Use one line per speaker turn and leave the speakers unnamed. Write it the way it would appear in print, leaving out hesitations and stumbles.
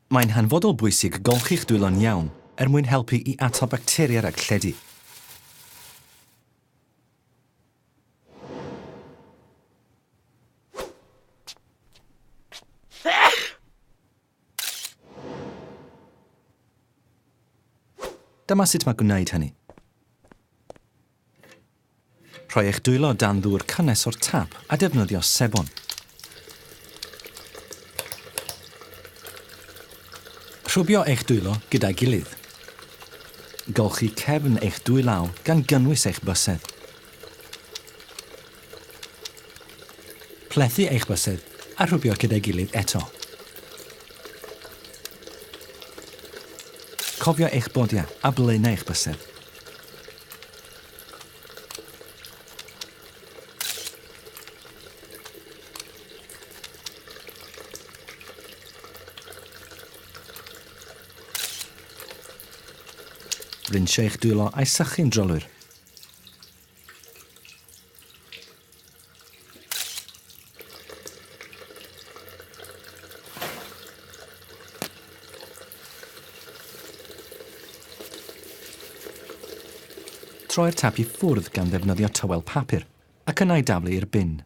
Mae'n hanfodol bwysig golchi'ch dwylo'n iawn mwyn helpu I atal bacteria rhag lledu. Dyma sut mae gwneud hynny. Rhoi eich dwylo dan ddŵr cynnes o'r tap a defnyddio sebon. Rhwbio eich dwylo gyda'i gilydd. Golchi cefn eich dwylaw gan gynnwys eich bysedd. Plethu eich bysedd a rhwbio gyda'i gilydd eto. Cofio eich bodia a blaenau eich bysedd. Rinsio eich dwylo a'i sychu'n drolwyr. Troi'r tap I ffwrdd gan ddefnyddio tywel papur ac yna'i daflu i'r bin.